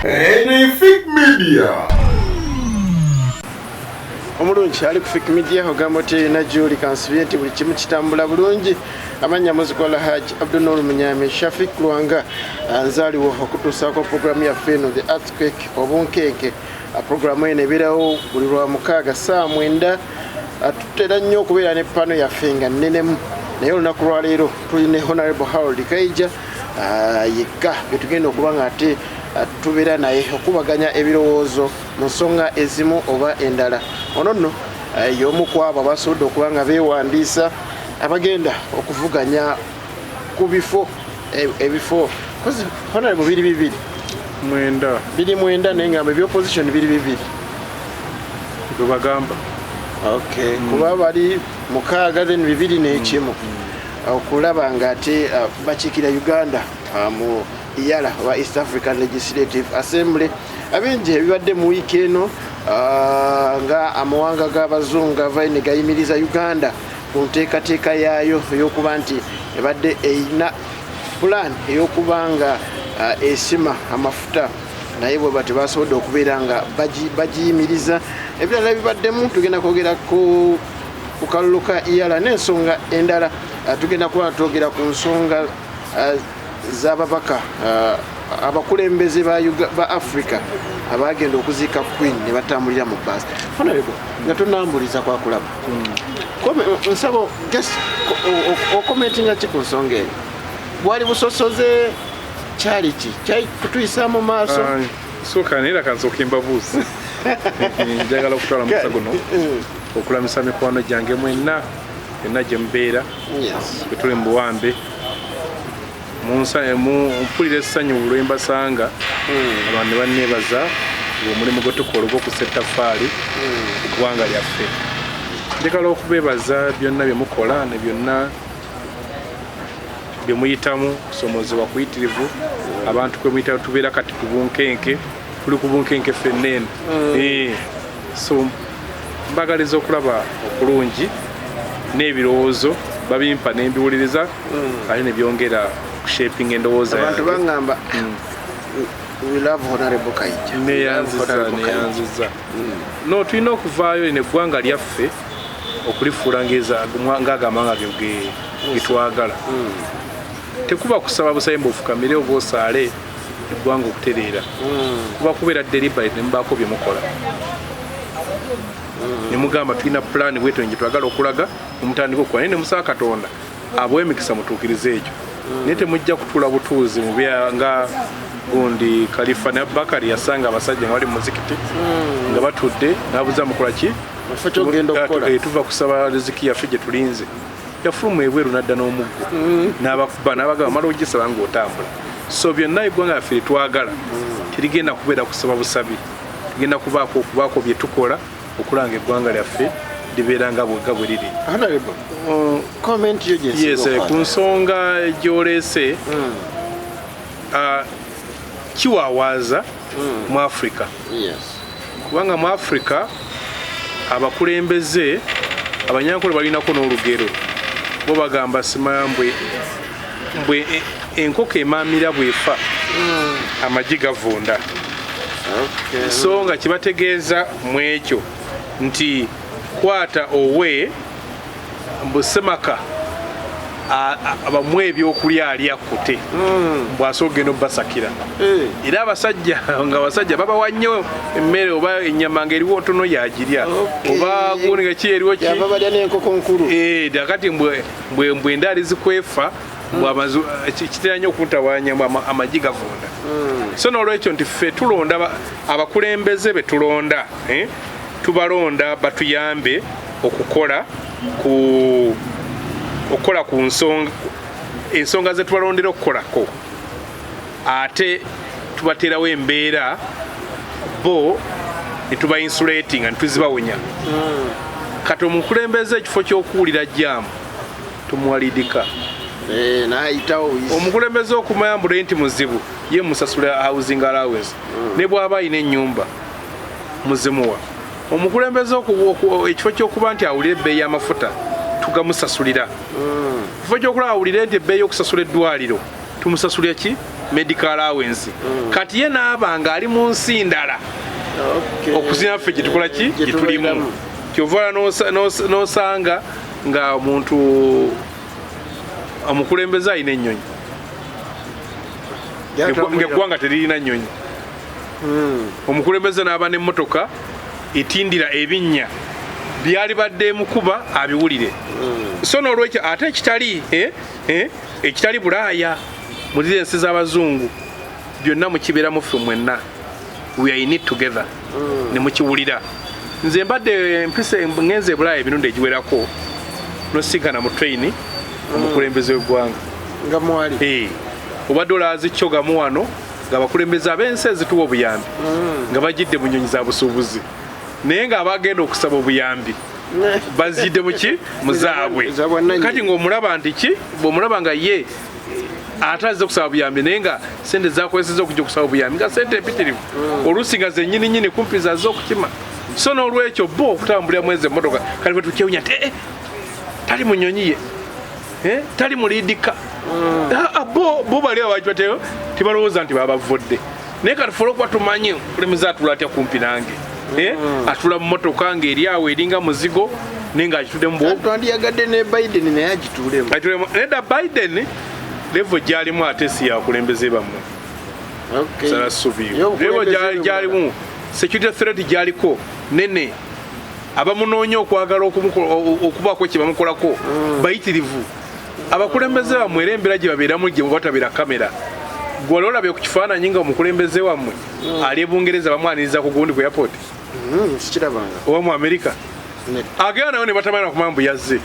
Fake media. Omulungi ali ku Fake Media ogamba oti na Julie Kansibiyenti buli kimu kitambula bulungi amanya muzikola Haji Abdunnoor Munyami Shafik Lwanga nzaliwo okutuusaako programu yaffe eno the earthquake Obunkenke programu eno ebirawo buli lwa mukaaga saa 9 tutera nnyo okubeera ne pano yaffe nga nnenemu naye olunaku lwaleero tulina Honorable Harold Kaija yekka betugenda okuba nga ate tubeera naye okubaganya ebirowoozo mu nsonga ezimu oba endala ono nno y'omu ku abo abasobodde okuba nga beewandiisa abagenda okuvuganya ku bifo ebifo Honorable biri mwenda naye ngamba ebyopposition biri bibiri bagamba kuba bali mukaaga then bibiri n'ekimu okulaba nga ate bakiikira Uganda mu Yala wa East African Legislative Assembly abenje ebibadde mu wiiki eno nga amawanga g'abazungu gavaine gayimiriza Uganda ku nteekateeka yaayo ey'okuba nti ebadde eyina plan ey'okuba nga esima amafuta naye bwe bati basobodde okubeera nga bagiyimiriza ebirala bibaddemu tugenda kwogera ku kalulu ka Yala n'ensonga endala tugenda kuba twogera ku nsonga z'ababaka abakulembeze ba Africa abagenda okuziika Queen ne batambulira mu bus Honorable nga tunambuliza kwa kulaba nsabo just okomentinga ki ku nsonga eyo bwali busosoze charity kyali kutuyisa mu maaso soka nera kansooka embabuuzi njagala okutwala musa guno okulamisa mikwano gyange mwenna gye mubeera tuli mu buwambe mpulira essanyu lwe mbasanga abantu ne banneebaza omulimu gwe tukola ogw'okussa ettaffaali ku ggwanga lyaffe njagala okubeebaza byonna bye mukola ne byonna bye muyitamu kusomozebwa kuyitirivu abantu kwe muyita tubeera kati ku bunkenke tuli ku bunkenke ffenneeno so mbagaliza okulaba okulungi n'ebirowoozo babimpa n'embiwuliriza ate ne byongera shaping endowooza abantu bangamba we love Honorable Kaija neyanziza no tulina okuvaayo neggwanga lyaffe okulifuula ng'agamanga getwagala tekuba kusaba busabe mbufukamire oba osaale eggwanga okutereera kuba kubeera deliberate nemubaako bye mukola nemugamba tulina plan bweto nje twagala okulaga omutandika okukola naye nemusaba Katonda abw'emikisa mutuukirize ekyo naye temujja kutuula butuuzi nga gundi Khalifa ne Bakari yasanga abasajja nga bali mu muzikiti nga batudde n'abuuza mukola ki tuva kusaba riziki yaffe gye tulinze yafuluma ebweru n'adda n'omuggo n'abakuba n'abagamba mala ogisaba ng'otambula so byonna eggwanga yaffe lyetwagala terigenda kubeera kusaba busabi tugenda okubaako bye tukola okulanga eggwanga lyaffe libeera nga bwegga bwe liri ku nsonga gy'oleese kiwawaaza mu Africa kubanga mu Africa abakulembeze abanyankole balinako n'olugero bo bagamba simaya mbwe enkoko emaamira bwefa amagi gavunda so nga kibategeeza mu ekyo nti kwata owe mbusemaka abamwe ebyokulya ali akkute bw'asobola okugenda obbasakira era abasajja babawa nnyo emmere oba ennyama ng'eriwo ntono yagirya oba gundi nga ki eriwo kati mbwe endaali zikwefa kitera nnyo okuntawaanya amagi gavunda so n'olwekyo nti ffe tulonda abakulembeze be tulonda tubalonda batuyambe okukola ku ensonga ze tubalondera okukolako ate tubateerawo embeera bo netuba insulating netuzibawonya kati omukulembeze ekifo ky'okuwulira jjaamu tumuwalidika omukulembeze okumayambula nti muzibu ye musasula housing allowance ne bw'aba alina ennyumba muzimuwa omukulembeze ekifo ky'okuba nti awulira ebbeeyi y'amafuta tugamusasulira ekifo ky'okulaba awulire nti ebbeeyi y'okusasula eddwaliro tumusasulira ki medical allowance kati ye n'abanga ali mu nsi ndala okuzina ffe gye tukola ki gye tulimu kyova n'osanga nga omuntu omukulembeze alina ennyonyi ng'eggwanga teririna nnyonyi omukulembeze n'aba n'emmotoka etindira ebinnya byali badde emukuba abiwulire so n'olwekyo ate ekitali bulaaya mulire ensi z'abazungu byonna mukibeeramu ffe mwenna we are in it together ne mukiwulira nze mbadde mpise ngenze e bulaaya emirundi egiwerako nosigana mu train omukulembeze w'eggwanga nga mwali obadde olaazi kyogamu wano ng'abakulembeze ab'ensi ezituwa obuyambi nga bagidde mu nnyonyi za busuubuzi naye ng'abagenda okusaba obuyambi bazidde muki muzaabwe kati ng'omulaba nti ki bw'omulaba nga ye ate azze okusaba obuyambi naye nga sente zakozeseza okujja okusaba obuyambi nga sente empitirivu oluusi nga zennyininyini kumpi zazze okukima so n'olwekyo bo okutambulira mwezi emmotoka kati bwe tukyewunya ti tali mu nnyonyi ye tali mu liidika bo bali abajwateyo tibalowooza nti babavudde naye kati ffe olwokuba tumanyi okulembeza atula atya kumpi nange atula mu motoka ng'eri awo eringa muzigo naye ng'agituddemu twandiyagadde ne Biden naye agituulemu naye da Biden levo gyalimu ate si yakulembeze bammwe sarasubiyo levo gyalimu security threat gyaliko nene abamunoonya okwagala okubaako kye bamukolako bayitirivu abakulembeze bammwe era embeera gye babeeramu gye mubatabira kamera gwali olabye ku kifaananyi nga omukulembeze wammwe ali e Bungereza bamwaniriza ku gundi ku airport oba mu Amerika agenda nayo ne batamanyi nakumanya mbu yazze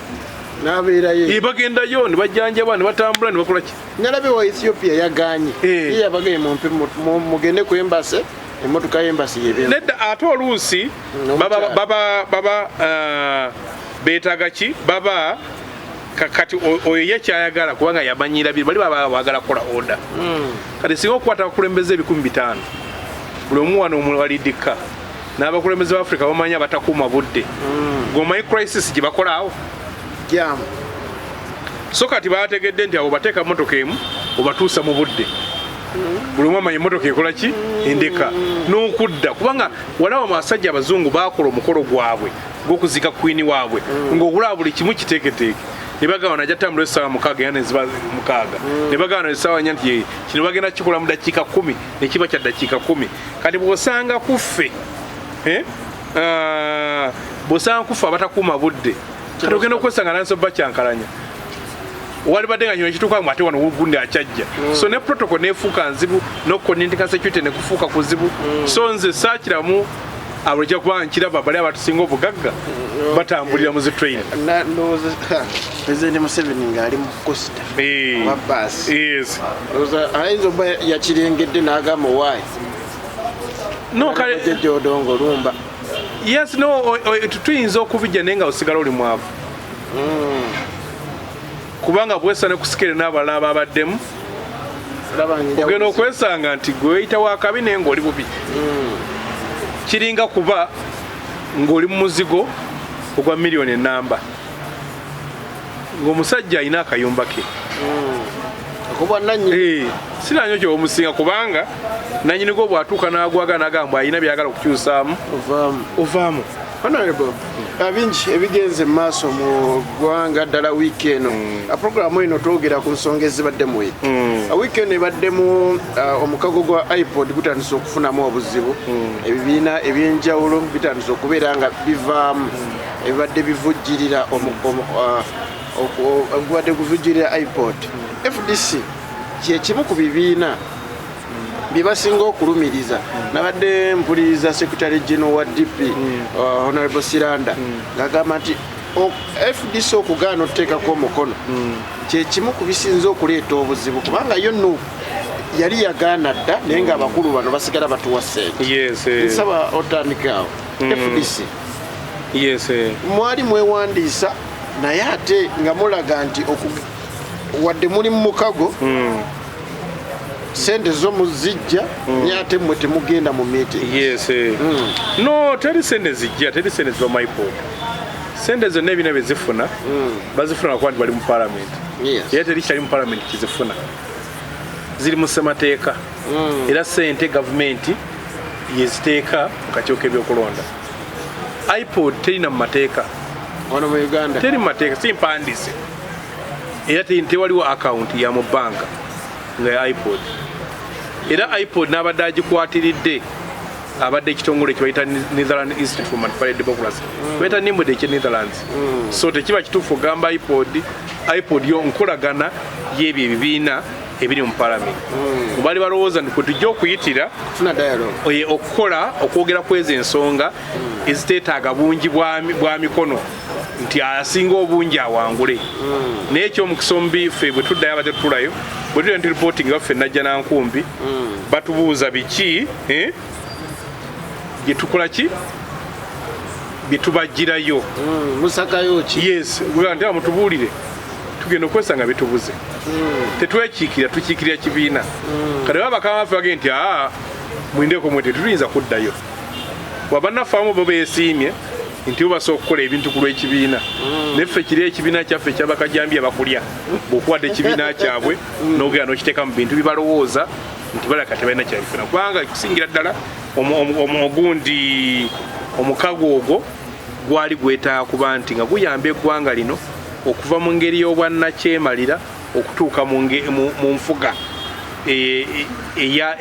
n'abeerayo bagendayo ne bajjanjaba ne batambula ne bakola ki nalabye wa Ethiopia yaganye ye yabagaye mugende ku embase emmotoka y'embasi yebyo nedda ate oluusi baba beetaaga ki baba kati oyo ye kyayagala kubanga yamanyira biri bali baba baagala kukola oda kati singa okukwata abakulembeze 500 buli omu wano omwalidika n'abakulembeze ba Africa bamanyi abatakuuma budde ng'omanyi crisis gye bakolaawo jamu so kati baategedde nti abo bateeka motoka emu obatuusa mu budde buli omu amanyi emmotoka ekola ki endeka n'okudda kubanga walawo abasajja abazungu baakola omukolo gwabwe gw'okuzika kwini waabwe ng'okulaba buli kimu kiteeketeeke ne bagamba najja tambula essaawa 6 yana eziba 6 ne bagamba essaawa 4 nti kino bagenda kikola mu dakiika 10 ne kiba kya dakiika 10 kati bw'osanga kuffe bw'osanga kuffe abatakuuma budde kati ogenda okwesanga nansoba kyankalanya wali badde nga kino kituuka ate wano gundi akyajja so ne protocol neefuuka nzibu n'okuconnectinga security ne kufuuka kuzibu so nze saakiramu abulejja kuba nkiraba bali abatusinga obugagga batambulira mu zitrain President Museveni ng'ali mu Costa oba baasi ayinza oba yakirengedde n'agamba waayi no kale odongo lumba yes no tuyinza okubijja naye nga osigala oli mwavu kubanga bwesa ne kusikere n'abalala babaddemu ogenda okwesanga nti gwe weyita wakabi naye ng'oli bubi kiringa kuba ng'oli mu muzigo ogwa miliyoni enamba ng'omusajja alina akayumba ke siranyo kyomusinga kubanga nanyinigo bwatuuka n'agwaga n'agamba alina byagala okukyusaamu ovaamu bingi ebigenze mu maaso mu ggwanga ddala wiiki eno puroguramu eno twogera ku nsonga ezibaddemu wiiki eno ebaddemu omukago gwa IPOD gutandise okufunamu obuzibu ebibiina ebyenjawulo bitandise okubeera nga bivaamu ebibadde bivujjirira obubadde kuvujjirira IPOD FDC kyekimu ku bibiina byebasinga okulumiriza nabadde mpuliriza secretary general wa DP honorable Siranda ngagamba nti FDC okugaana otuteekako omukono kyekimu ku bisinza okuleeta obuzibu kubanga yo nno yali yagaana dda naye nga abakulu bano basigala batuwa ssente nsaba otandikeawo FDC mwali mwewandiisa naye ate nga mulaga nti wadde muli mu mukago sente zo muzijja naye ate mmwe temugenda mu meeting no teri sente zijja teri sente ziba mu IPOD sente zonna ebina bezifuna bazifuna kuba nti bali mu parliament era teri kyali mu parliament kizifuna ziri mu ssemateeka era sente gavumenti yeziteeka mu kakiiko k'ebyokulonda. IPOD terina mu mateeka ono mu Uganda, teri mu mateeka, si mpandiise era tewaliwo akawunti ya mu banka nga ya IPOD. Era IPOD n'abadde agikwatiridde abadde ekitongole kibayita Netherlands Institute for Multiparty Democracy bayita nimbode ekye Netherlands. So tekiba kituufu ogamba IPOD yo nkolagana y'ebyo ebibiina ebiri mu parliament. Bali balowooza nti kwe tujja okuyitira okukola okwogera ku ezo ensonga eziteetaaga bungi bwa mikono nti asinga obungi awangule. Naye ekyomukisa omubi ffe bwe tuddayo abadde tutulayo bwe tudda nti reporting baffe najja nankumbi batubuuza biki byetukola ki byetubajjirayo musakayo ki. Yes, nti mutubuulire tugenda okwesanga bitubuze tetwekiikira tukiikirira kibiina kati babakama baffe bage nti mwindeko mwe tetuyinza kuddayo wabannaffe abamu bo beesiimye nti basobola okukola ebintu ku lw'ekibiina neffe kiri ekibiina kyaffe kyabakajambi abakulya bw'okuwadde ekibiina kyabwe n'ogera n'okiteeka mu bintu bibalowooza nti balaka tebalina kyabifuna kubanga kusingira ddala ogundi omukago ogwo gwali gwetaaga kuba nti nga guyamba eggwanga lino okuva mu ngeri y'obwannakyemalira okutuuka mu nfuga eya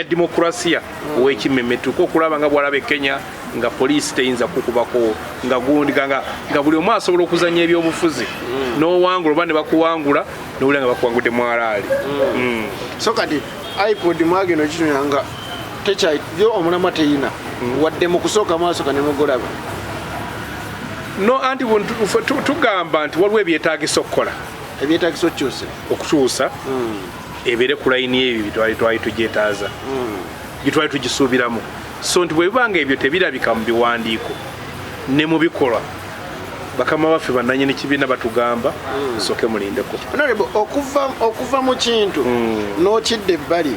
demokrasiya ow'ekimmemetuka okulaba nga bwalaba e Kenya nga poliisi teyinza kukubako nga gundi nga buli omu asobola okuzanya ebyobufuzi n'owangula oba ne bakuwangula n'owulira nga bakuwangudde mwalaali. So kati IPOD mwagenda kitunanga tekyo omulama teyina wadde mu kusooka maaso kanemugolaba no anti tugamba nti waliwo ebyetaagisa okukola ebyetaagisa okukyusa ebeere ku layini ebyo twali tugyetaaza gyetwali tugisuubiramu. So nti bwe bibanga ebyo tebirabika mu biwandiiko ne mu bikolwa bakama baffe bannannyini kibiina batugamba nsooke mulindeko. Honorable, okuva mu kintu n'okidda ebbali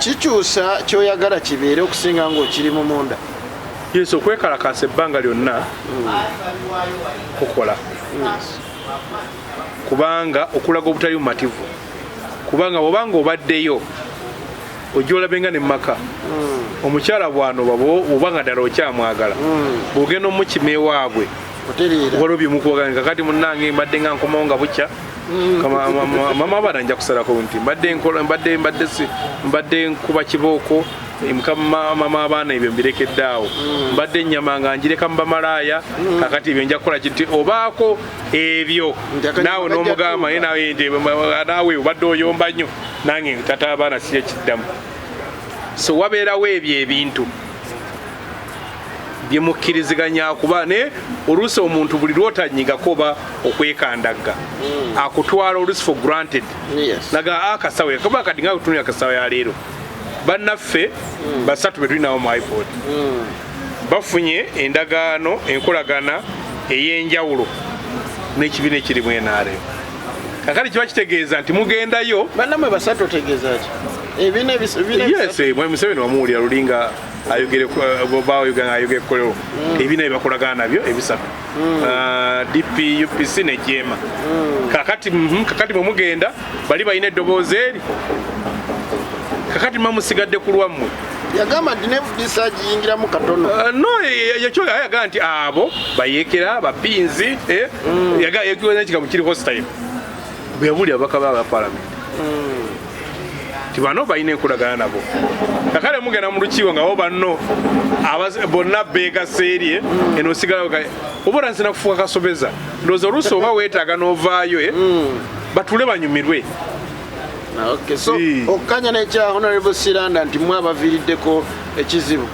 kikyusa kyoyagala kibeere okusinga ng'okiri mu munda. Yes, okwekalakaasa ebbanga lyonna kukola kubanga okulaga obutali bumativu kubanga bw'obanga obaddeyo ojja olabenga ne mumaka omukyala bwano obanga ddala okyamwagala bw'ogenda omukima ewaabwe waliwo byemukuwagana kakati munnange mbadde nga nkomawo nga bukya mama abaana nja kusalako nti mbadde nkuba kibooko mama abaana ebyo mbirekedde awo mbadde ennyama nga njireka mu bamalaaya kakati ebyo nja kukola kiti obaako ebyo naawe n'omugamba naawe obadde oyomba nnyo nange tata abaana si ekiddamu. So wabeerawo ebyo ebintu byemukkiriziganya kuba ne oluusi omuntu buli lwotanyigako oba okwekandagga akutwala oluusi for granted naga akasawe kuba kati nga kutunira akasawe ya leero bannaffe basatu be tulinawo mu IPOD bafunye endagaano enkolagana ey'enjawulo n'ekibiina ekirimu NRM. Kakati kiba kitegeeza nti mugendayo bannamwe basatu otegeeza ki ebibiina yes Museveni wamuwulira lulinga ayogerekolero ebibiina byebakolagana nabyo ebisatu DP UPC ne JEMA. kakati mwe mugenda bali balina eddoboozi eri kakati mamusigadde ku lwammwe yagamba nti FDC agiyingiramu katono no yakyo yaga nti abo bayekera bapinzi yaga kikamu kiri hostile bwe yabuli abaka ba parliament tibano bayina enkolagana nabo kakale mugenda mu lukiiko nga bo banno bonna beega serie eno sigala obora nsina kufuuka kasobeza ndowooza oluusi oba weetaaga n'ovaayo batule banyumirwe. Okay, so okanya n'ekya Honorable Siranda nti mwabaviiriddeko ekizibu.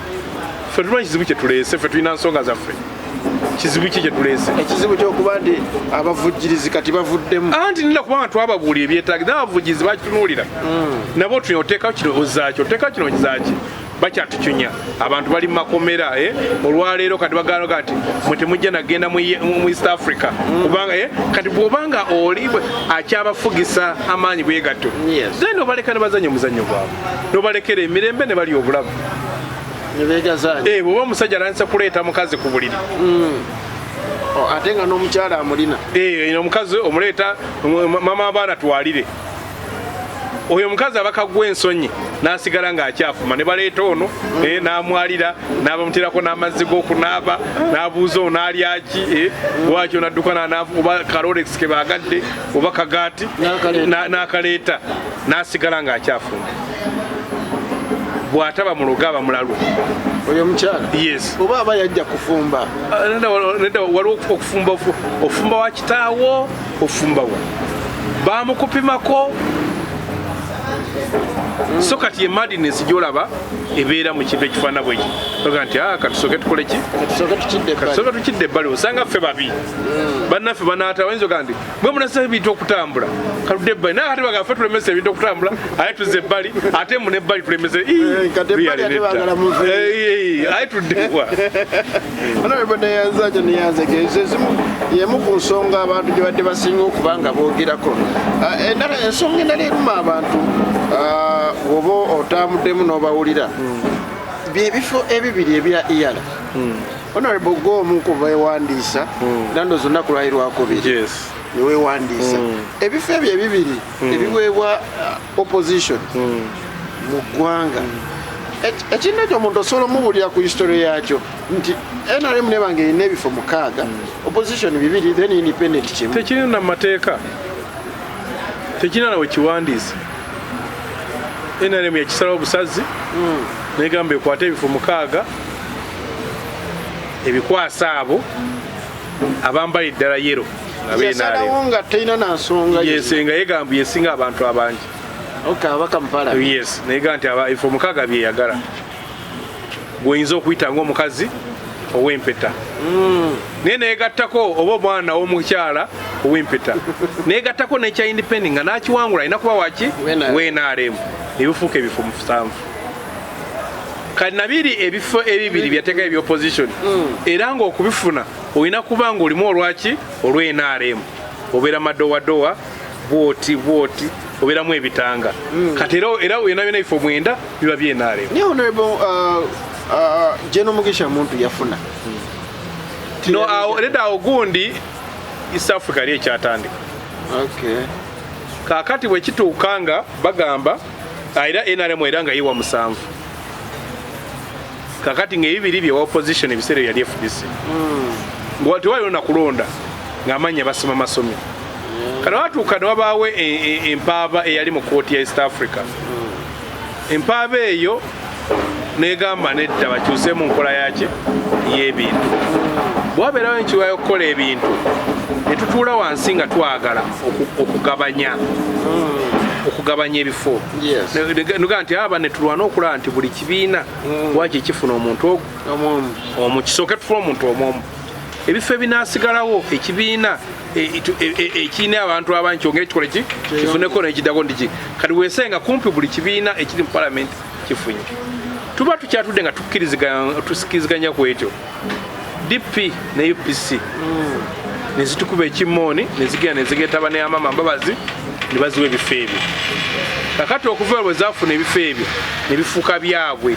Ffe tulina ekizibu kye tuleese, ffe tulina nsonga zaffe. Kizibu ki kye tuleese? Ekizibu ky'okuba nti abavujjirizi kati bavuddemu. Anti nina kubanga twababuulira ebyetaagi n'abavujjirizi bakitunuulira. Nabo tulina oteeka kino ozaaki, oteeka kino okizaaki. Bakyatucunya abantu bali mu makomera olwaleero kati bagamba nti mwe temujja nagenda mu East Africa kubanga kati bw'obanga oli akyabafugisa amaanyi bwe gatyo then obaleka ne bazanya omuzannyo gwabwe n'obalekera emirembe ne bali obulamu bw'oba omusajja alandisa kuleeta mukazi ku buliri ate nga n'omukyala amulina omukazi omuleeta mama abaana twalire oyo mukazi abakagwa ensonyi n'asigala ng'akyafuma ne baleeta ono n'amwalira n'abamuteerako n'amazzi g'okunaaba n'abuuza ono alyaki lwaki onadduka oba kalorex ke baagadde oba kagaati n'akaleeta n'asigala ng'akyafuma bw'ataba muloga aba mulalu oyo mukyala yes oba aba yajja kufumba waliwo okufumba ofumba wa kitaawo ofumba wa bamukupimako so kati ye madness gyolaba ebeera mu kintu ekifaana bweki oga nti katusooke tukole ki katusooke tukidde ebbali osanga ffe babi bannaffe banaata bayinza oga nti mwe munasa ebintu okutambula kaludde ebbali naye kati bagaffe tulemesa ebintu okutambula aye tuzze ebbali ate mu nebbali tulemese aye tuddewa neyanzajo neyanzekeezimu yemu ku nsonga abantu gye badde basinga okuba nga boogerako ensonga endala eruma abantu oba otamuddemu n'obawulira byebifo ebibiri ebya iyala honorable gwomu kubewandiisa nando zonna kulwayirwako biri niwewandiisa ebifo ebyo ebibiri ebiweebwa opposition mu ggwanga ekintu ekyo omuntu osobola omubulira ku history yakyo nti NRM nebange erina ebifo 6 opposition 2 then independent kimu tekirina na mateeka tekirina nawe kiwandiisa NRM yakisalawo busazi negamba ekwate ebifo 6 ebikwasa abo abambala eddala yero yasalawo nga terina nansonga yesenga yegamba yesinga abantu abangi yes negamba nti ebifo 6 byeyagala gwenyinza okuyita ngaomukazi ow'empeta naye negattako oba omwana w'omukyala ow'empeta negattako nekya independent nga nakiwangula alina kuba waki wenaremu ebifuuka ebifo 7 kati nabiri ebifo ebibiri byateeka ebya opposition era ng'okubifuna olina kuba nga olimu olwaki olw'NRM obeera madowadowa bwoti obeeramu ebitanga kati era olina byona ebifo 9 biba by'NRM Jeno Mugisha muntu yafuna reda awo gundi East Africa ali ekyatandika kakati bwe kituukanga bagamba era NRM era nga yiwa 7 kakati ng'ebibiri bye wa opposition ebiseera yali FDC tewaliwo nakulonda ng'amanya basoma masomi kati watuuka ne wabaawo empaaba eyali mu kooti ya East Africa empaaba eyo negamba nedda bakyuseemu nkola yaki y'ebintu bwabeerawo enkiwayo okukola ebintu netutuula wansi nga twagala okugabanya ebifo nuga nti aba netulwana okulaba nti buli kibiina waki ekifuna omuntu omu kisooke tufuna omuntu omwomu ebifo ebinaasigalawo ekibiina ekirina abantu abangi kyongere kikole ki kifuneko nekiddako ndiki kati weesenga kumpi buli kibiina ekiri mu palamenti kifunye tuba tukyatudde nga tukiriziganya ku ekyo DP ne UPC nezitukuba ekimooni nezigenda nezigeeta bane amama mbabazi ne baziwa ebifo ebyo kakati okuva bwe zaafuna ebifo ebyo ne bifuuka byabwe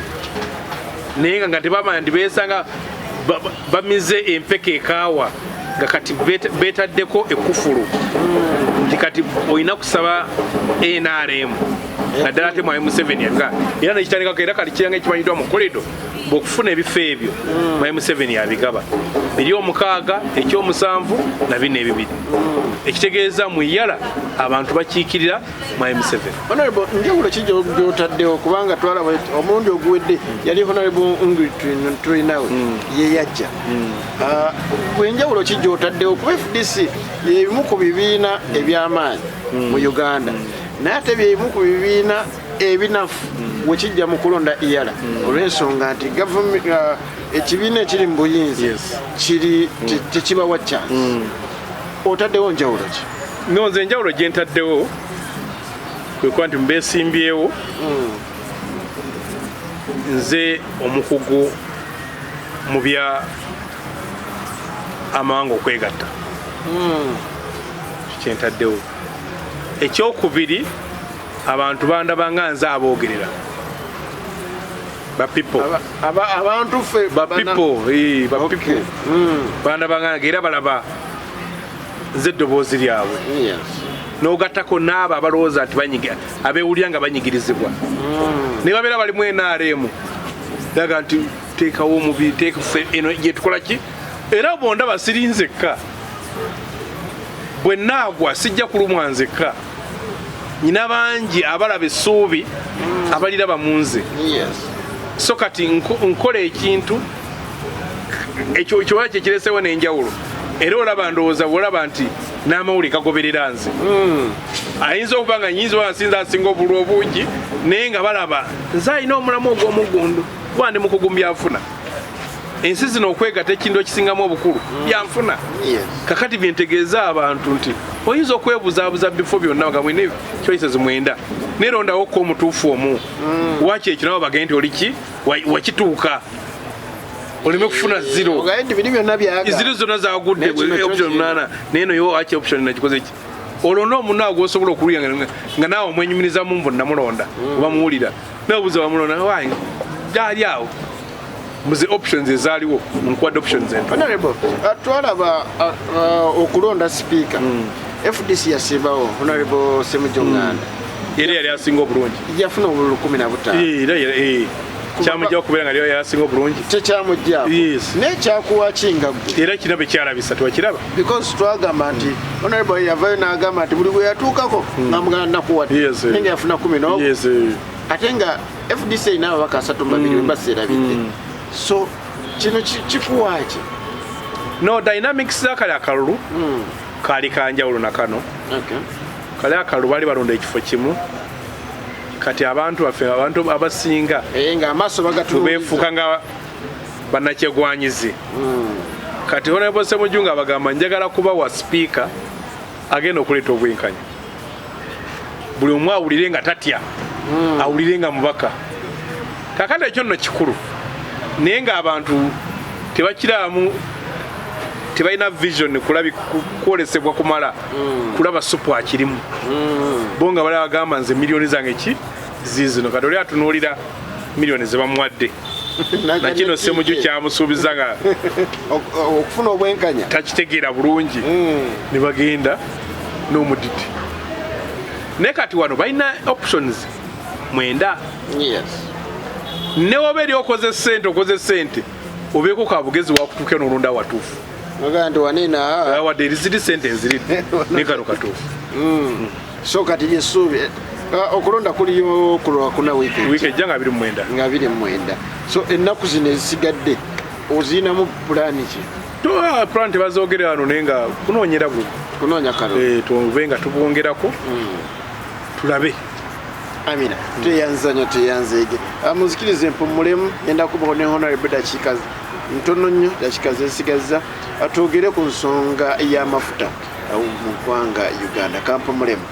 naye nga tebamanya nti beesanga bamize empeka ekaawa nga kati beetaddeko ekufulu nti kati olina kusaba NRM naddala ate mwayi Museveni yaga era nekitandikako era kati kiranga ekimanyiddwa mu kolido bw'okufuna ebifo ebyo mwayi Museveni yabigaba biri 6 ekyomusanvu na bino ebibiri ekitegeeza mu iyala abantu bakiikirira mwayi Museveni. Honorable njawulo ki gy'otaddewo kubanga twalaba omulundi oguwedde yali Honorable Tulinawe ye yajja enjawulo ki gy'otaddewo kuba FDC yebimu ku bibiina eby'amaanyi mu Uganda naye ate byebimu ku bibiina ebinafu wekijja mu kulonda iyala olw'ensonga nti ekibiina ekiri mu buyinza kiri tekibawa chance otaddewo njawulo ki? Nze enjawulo gye ntaddewo kwe kuba nti mbeesimbyewo nze omukugu mu bya amawanga okwegatta kyentaddewo ekyokubiri abantu bandabanga nze aboogerera abantu ffe bandabanga era balaba nze eddoboozi lyabwe n'ogattako n'abo abalowooza nti abeewulira nga banyigirizibwa ne babeera bali mu NRM daga nti teekawo omubiri teekaffe eno gye tukola ki era bondaba sirinzekka bwe naagwa sijja kulumwa nzekka nyina bangi abalaba essuubi abaliraba mu nze so kati nkola ekintu ekyo kyoba kyekiresewo n'enjawulo era olaba ndowooza bwolaba nti n'amawulire gagoberera nze ayinza okuba nga nyinza wansinza asinga obulwa obungi naye nga balaba nze alina omulamu ogw'omuggundu kuba ndi mukugu byanfuna ensi zino okwegatta ekintu ekisingamu obukulu byanfuna kakati byentegeeza abantu nti oyinza okwebuzaabuza bifo byonna nga mwine choices mwenda nerondawokko omutuufu omu waki ekyo nabo bagende nti oli ki wakituuka oleme kufuna zero zonna zagudde option 8 neno yo waki option nakikoze ki olwo omunaawo gwosobola okulya nga naawe omwenyumirizamu mbu namulonda oba muwulira nabuuza bamulonda wange gyali awo muzi options ezaaliwo nkuwadde options Honorable, twalaba okulonda speaker FDC yasimbawo Honorable Semujonganda era yali asinga obulungi yafuna obululu 15 kyamujjawo kubeera nga lyo yasinga obulungi tekyamujjaako nekyakuwa kinga gwe era kiraba ekyalabisa twakiraba because twagamba nti Honorable yavayo n'agamba nti buli gwe yatuukako nga muganda nakuwadde naye nga yafuna 10 ate nga FDC erina ababaka 32 baseerabidde so kino kikuwaaki no dynamics zakali akalulu kali kanjawulo nakano kali akalulu bali balonda ekifo kimu kati abantu baffe abantu abasinga nga amaaso beefuuka nga bannakyegwanyizi kati Honorable Semujunga abagamba njagala kuba wa speaker agenda okuleeta obwenkanya buli omu awulire nga tatya awulire nga mubaka kakati ekyo nno kikulu naye nga abantu tebakiramu tebalina vision kwolesebwa kumala kulaba supu akirimu bo nga bali bagamba nze miliyoni zange ki zizino kati oli atunuulira miliyoni zebamuwadde nakino Semujju kyamusuubiza nga okufuna obwenkanya takitegeera bulungi ne bagenda n'omudidi naye kati wano balina options 9 ne woba eri okoze sente obeeko ka bugezi wakutuuke n'olunda watuufu wadde eriziri sente eziridde ne kano katuufu so kati yesuubi okulonda kuliyo kulwakuna wiiki ejja nga 29 so ennaku zino ezisigadde ozirinamu pulaani ki pulaani tebazoogere wano naye nga kunoonyera bwe kunoonya kano tube nga tubongerako tulabe amina tweyanzanya tweyanzeege muzikirize mpumulemu yenda kubaho ne Honorable dakiika ntono nnyo dakiika zesigaza atwogere ku nsonga y'amafuta mu ggwanga Uganda kampumulemu